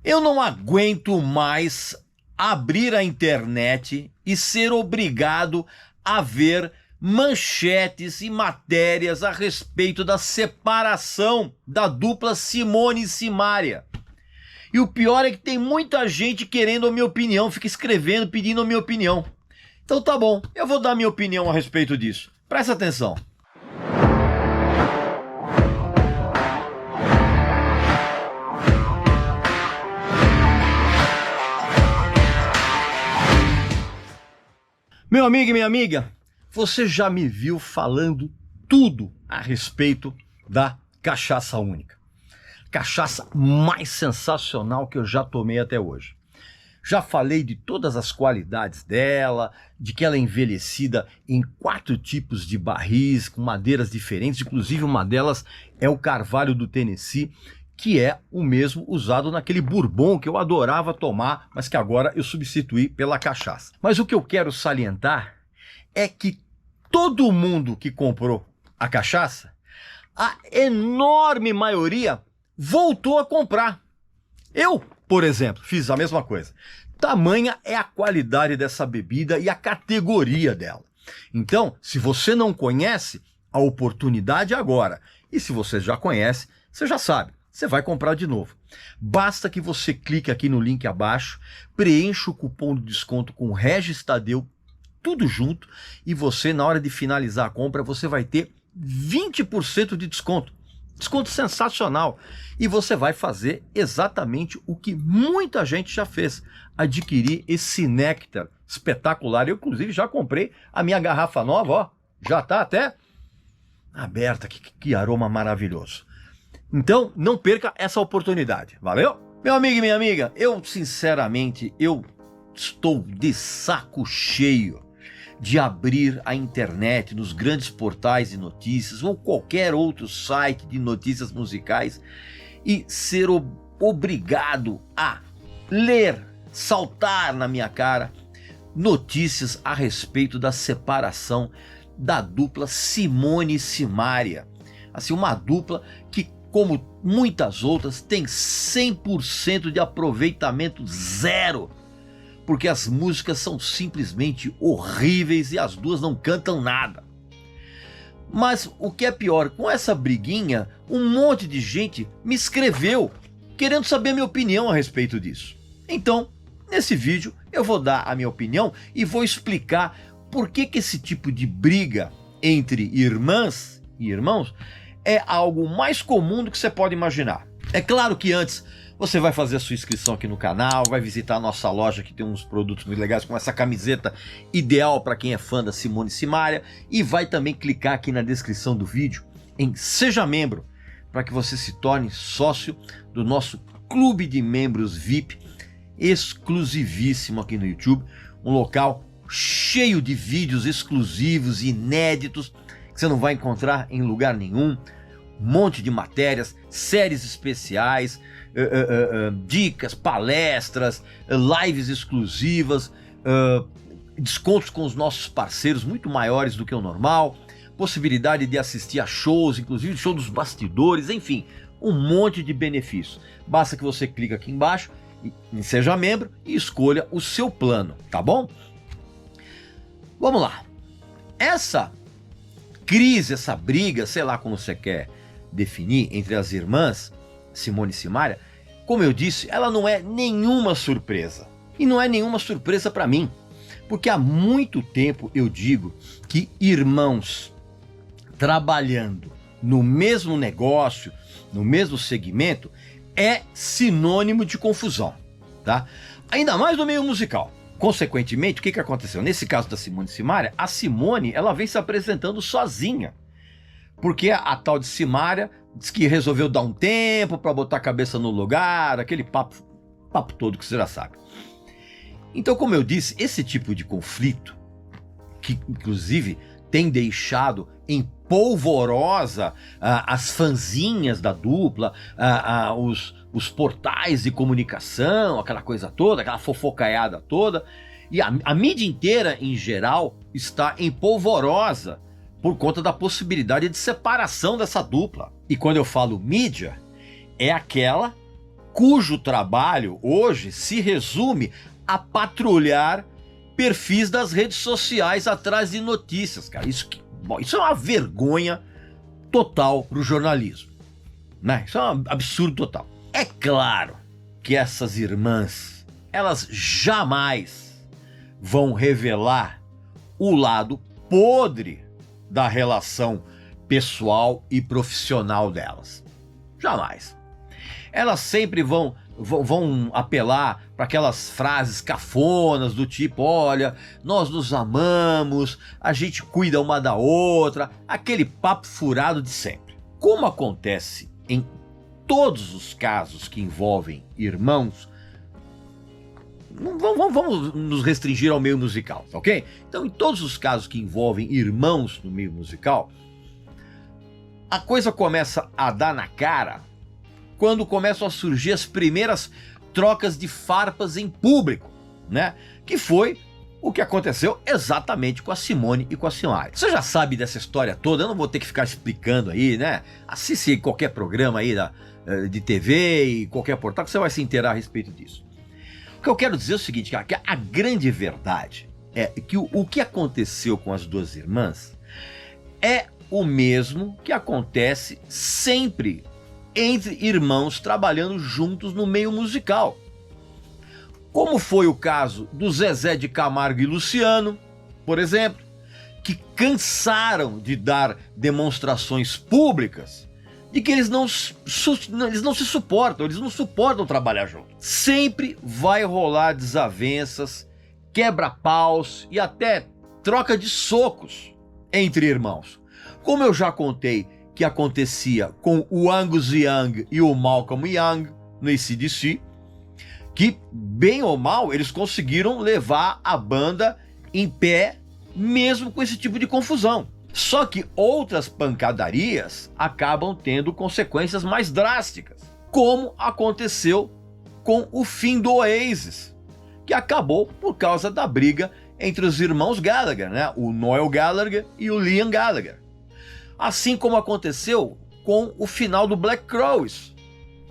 Eu não aguento mais abrir a internet e ser obrigado a ver manchetes e matérias a respeito da separação da dupla Simone e Simaria. E o pior é que tem muita gente querendo a minha opinião, fica escrevendo, pedindo a minha opinião. Então tá bom, eu vou dar a minha opinião a respeito disso. Presta atenção. Meu amigo e minha amiga, você já me viu falando tudo a respeito da cachaça única. Cachaça mais sensacional que eu já tomei até hoje. Já falei de todas as qualidades dela, de que ela é envelhecida em 4 tipos de barris, com madeiras diferentes, inclusive uma delas é o carvalho do Tennessee, que é o mesmo usado naquele bourbon que eu adorava tomar, mas que agora eu substituí pela cachaça. Mas o que eu quero salientar é que todo mundo que comprou a cachaça, a enorme maioria voltou a comprar. Eu, por exemplo, fiz a mesma coisa. Tamanha é a qualidade dessa bebida e a categoria dela. Então, se você não conhece, a oportunidade é agora. E se você já conhece, você já sabe. Você vai comprar de novo. Basta que você clique aqui no link abaixo, preencha o cupom de desconto com Regis Tadeu, tudo junto, e você, na hora de finalizar a compra, você vai ter 20% de desconto. Desconto sensacional. E você vai fazer exatamente o que muita gente já fez, adquirir esse néctar espetacular. Eu, inclusive, já comprei a minha garrafa nova, ó, já está até aberta, que aroma maravilhoso. Então, não perca essa oportunidade, valeu? Meu amigo e minha amiga, eu sinceramente, eu estou de saco cheio de abrir a internet nos grandes portais de notícias ou qualquer outro site de notícias musicais e ser obrigado a ler, saltar na minha cara notícias a respeito da separação da dupla Simone e Simaria. Assim, uma dupla que, como muitas outras, tem 100% de aproveitamento zero, porque as músicas são simplesmente horríveis e as duas não cantam nada. Mas o que é pior, com essa briguinha, um monte de gente me escreveu querendo saber a minha opinião a respeito disso. Então, nesse vídeo, eu vou dar a minha opinião e vou explicar por que esse tipo de briga entre irmãs e irmãos é algo mais comum do que você pode imaginar. É claro que antes você vai fazer a sua inscrição aqui no canal, vai visitar a nossa loja que tem uns produtos muito legais, como essa camiseta ideal para quem é fã da Simone e Simaria, e vai também clicar aqui na descrição do vídeo em Seja Membro, para que você se torne sócio do nosso clube de membros VIP, exclusivíssimo aqui no YouTube, um local cheio de vídeos exclusivos e inéditos que você não vai encontrar em lugar nenhum, um monte de matérias, séries especiais, dicas, palestras, lives exclusivas, descontos com os nossos parceiros muito maiores do que o normal, possibilidade de assistir a shows, inclusive show dos bastidores, enfim, um monte de benefícios. Basta que você clique aqui embaixo em Seja Membro e escolha o seu plano, tá bom? Vamos lá. Essa crise, essa briga, sei lá como você quer definir, entre as irmãs Simone e Simaria, como eu disse, ela não é nenhuma surpresa. E não é nenhuma surpresa para mim, porque há muito tempo eu digo que irmãos trabalhando no mesmo negócio, no mesmo segmento, é sinônimo de confusão, tá? Ainda mais no meio musical. Consequentemente, o que aconteceu? Nesse caso da Simone e Simaria, a Simone ela vem se apresentando sozinha. Porque a tal de Simaria diz que resolveu dar um tempo para botar a cabeça no lugar, aquele papo todo que você já sabe. Então, como eu disse, esse tipo de conflito, que inclusive tem deixado em polvorosa as fanzinhas da dupla, os portais de comunicação, aquela coisa toda, aquela fofocaiada toda, e a mídia inteira, em geral, está em polvorosa por conta da possibilidade de separação dessa dupla. E quando eu falo mídia, é aquela cujo trabalho hoje se resume a patrulhar perfis das redes sociais atrás de notícias, cara. Isso é uma vergonha total para o jornalismo, né? Isso é um absurdo total. É claro que essas irmãs, elas jamais vão revelar o lado podre da relação pessoal e profissional delas. Jamais. Elas sempre vão apelar para aquelas frases cafonas do tipo, olha, nós nos amamos, a gente cuida uma da outra, aquele papo furado de sempre. Como acontece em todos os casos que envolvem irmãos, vamos nos restringir ao meio musical, ok? Então, em todos os casos que envolvem irmãos no meio musical, a coisa começa a dar na cara quando começam a surgir as primeiras trocas de farpas em público, né? Que foi o que aconteceu exatamente com a Simone e com a Simaria. Você já sabe dessa história toda, eu não vou ter que ficar explicando aí, né? Assiste qualquer programa aí de TV e qualquer portal que você vai se inteirar a respeito disso. O que eu quero dizer é o seguinte, cara, que a grande verdade é que o que aconteceu com as duas irmãs é o mesmo que acontece sempre entre irmãos trabalhando juntos no meio musical. Como foi o caso do Zezé de Camargo e Luciano, por exemplo, que cansaram de dar demonstrações públicas de que eles não se suportam, eles não suportam trabalhar juntos. Sempre vai rolar desavenças, quebra-paus e até troca de socos entre irmãos. Como eu já contei que acontecia com o Angus Young e o Malcolm Young no AC/DC, que, bem ou mal, eles conseguiram levar a banda em pé, mesmo com esse tipo de confusão. Só que outras pancadarias acabam tendo consequências mais drásticas, como aconteceu com o fim do Oasis, que acabou por causa da briga entre os irmãos Gallagher, né? O Noel Gallagher e o Liam Gallagher. Assim como aconteceu com o final do Black Crowes,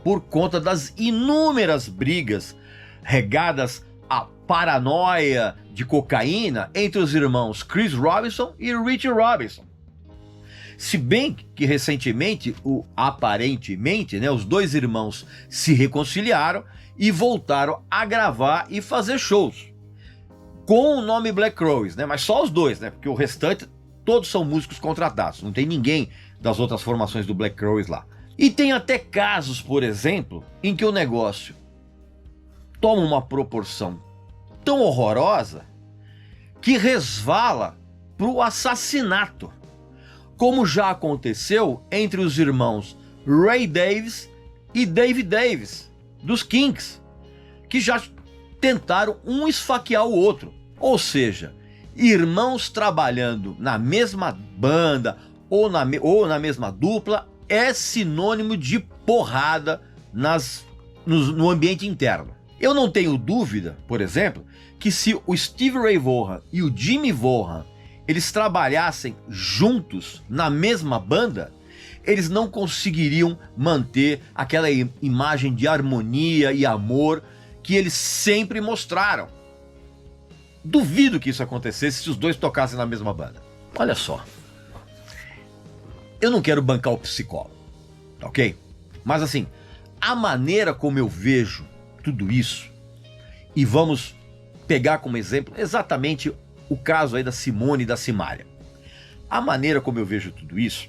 por conta das inúmeras brigas regadas à paranoia de cocaína entre os irmãos Chris Robinson e Richie Robinson. Se bem que recentemente, aparentemente, né, os dois irmãos se reconciliaram e voltaram a gravar e fazer shows com o nome Black Crowes, né? Mas só os dois, né? Porque o restante todos são músicos contratados, não tem ninguém das outras formações do Black Crowes lá. E tem até casos, por exemplo, em que o negócio toma uma proporção tão horrorosa que resvala para o assassinato, como já aconteceu entre os irmãos Ray Davies e Dave Davies, dos Kinks, que já tentaram um esfaquear o outro. Ou seja, irmãos trabalhando na mesma banda ou na mesma dupla é sinônimo de porrada no ambiente interno. Eu não tenho dúvida, por exemplo, que se o Steve Ray Vaughan e o Jimmy Vaughan eles trabalhassem juntos na mesma banda, eles não conseguiriam manter aquela imagem de harmonia e amor que eles sempre mostraram. Duvido que isso acontecesse se os dois tocassem na mesma banda. Olha só, eu não quero bancar o psicólogo, ok? Mas assim, a maneira como eu vejo tudo isso, e vamos pegar como exemplo exatamente o caso aí da Simone e da Simaria. A maneira como eu vejo tudo isso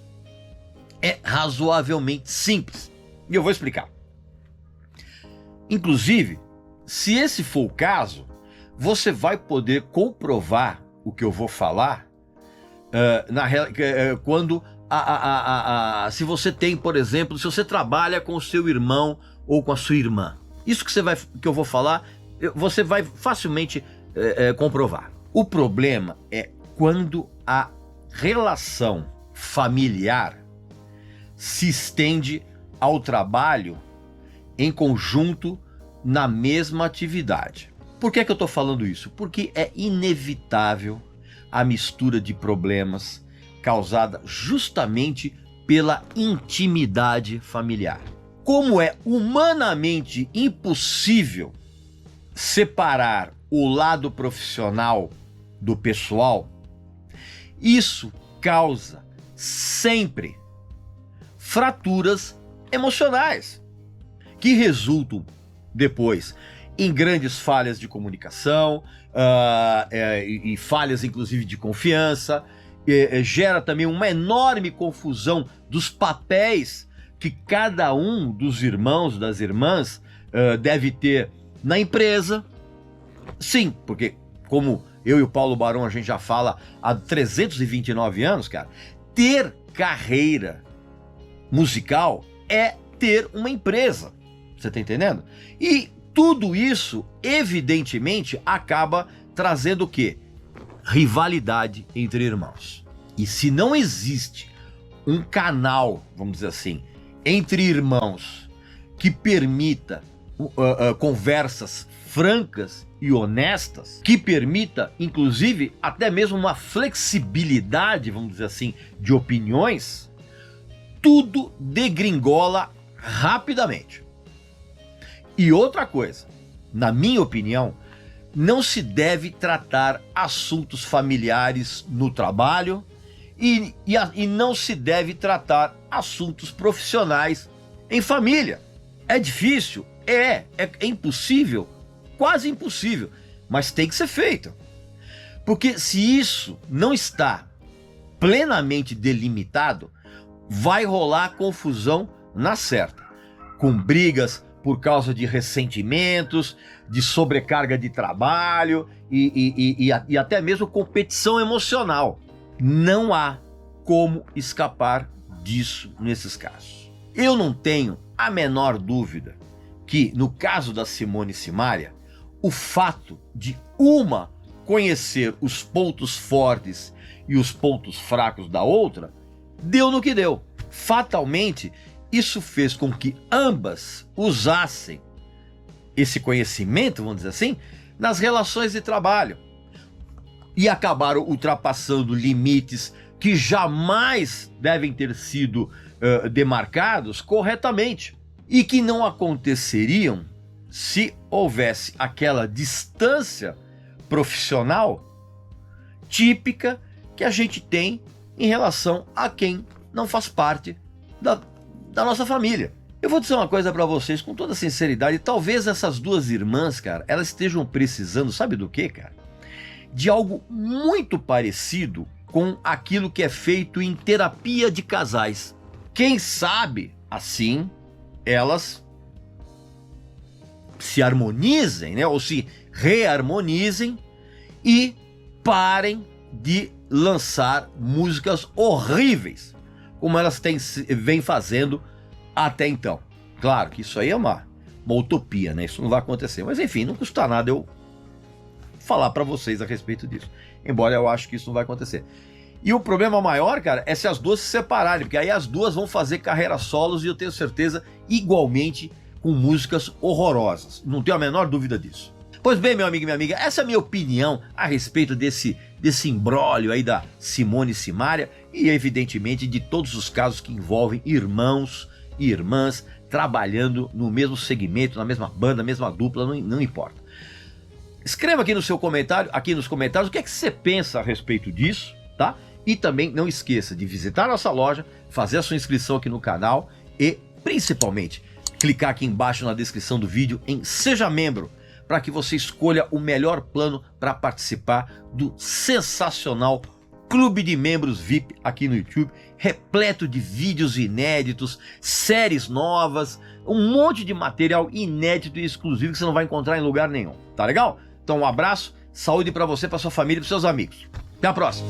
é razoavelmente simples, e eu vou explicar. Inclusive, se esse for o caso, você vai poder comprovar o que eu vou falar quando se você tem, por exemplo, se você trabalha com o seu irmão ou com a sua irmã. Isso que eu vou falar, você vai facilmente comprovar. O problema é quando a relação familiar se estende ao trabalho em conjunto na mesma atividade. Por que eu estou falando isso? Porque é inevitável a mistura de problemas causada justamente pela intimidade familiar. como é humanamente impossível separar o lado profissional do pessoal, isso causa sempre fraturas emocionais que resultam depois em grandes falhas de comunicação e falhas inclusive de confiança, gera também uma enorme confusão dos papéis que cada um dos irmãos, das irmãs, deve ter na empresa. Sim, porque como eu e o Paulo Barão a gente já fala há 329 anos, cara, ter carreira musical é ter uma empresa. Você tá entendendo? E tudo isso, evidentemente, acaba trazendo o quê? Rivalidade entre irmãos. E se não existe um canal, vamos dizer assim, entre irmãos que permita conversas francas e honestas, que permita, inclusive, até mesmo uma flexibilidade, vamos dizer assim, de opiniões, tudo degringola rapidamente. E outra coisa, na minha opinião, não se deve tratar assuntos familiares no trabalho e não se deve tratar assuntos profissionais em família. É difícil? É impossível? Quase impossível, mas tem que ser feito. Porque se isso não está plenamente delimitado, vai rolar confusão na certa, com brigas por causa de ressentimentos, de sobrecarga de trabalho e até mesmo competição emocional. Não há como escapar disso nesses casos. Eu não tenho a menor dúvida que, no caso da Simone e Simaria, o fato de uma conhecer os pontos fortes e os pontos fracos da outra, deu no que deu. Fatalmente, isso fez com que ambas usassem esse conhecimento, vamos dizer assim, nas relações de trabalho. E acabaram ultrapassando limites que jamais devem ter sido demarcados corretamente. E que não aconteceriam se houvesse aquela distância profissional típica que a gente tem em relação a quem não faz parte da nossa família. Eu vou dizer uma coisa pra vocês com toda sinceridade, talvez essas duas irmãs, cara, elas estejam precisando, sabe do que, cara? De algo muito parecido com aquilo que é feito em terapia de casais. Quem sabe, assim, elas se harmonizem, né? Ou se reharmonizem e parem de lançar músicas horríveis, como elas vêm fazendo até então. Claro que isso aí é uma utopia, né? Isso não vai acontecer. Mas enfim, não custa nada eu falar para vocês a respeito disso. Embora eu acho que isso não vai acontecer. E o problema maior, cara, é se as duas se separarem, porque aí as duas vão fazer carreira solos e eu tenho certeza, igualmente, com músicas horrorosas. Não tenho a menor dúvida disso. Pois bem, meu amigo e minha amiga, essa é a minha opinião a respeito desse imbróglio aí da Simone e Simaria e, evidentemente, de todos os casos que envolvem irmãos e irmãs trabalhando no mesmo segmento, na mesma banda, na mesma dupla, não importa. Escreva aqui no seu comentário, aqui nos comentários, o que é que você pensa a respeito disso, tá? E também não esqueça de visitar nossa loja, fazer a sua inscrição aqui no canal e, principalmente, clicar aqui embaixo na descrição do vídeo em Seja Membro, para que você escolha o melhor plano para participar do sensacional Clube de Membros VIP aqui no YouTube, repleto de vídeos inéditos, séries novas, um monte de material inédito e exclusivo que você não vai encontrar em lugar nenhum, tá legal? Então um abraço, saúde para você, para sua família e para seus amigos. Até a próxima!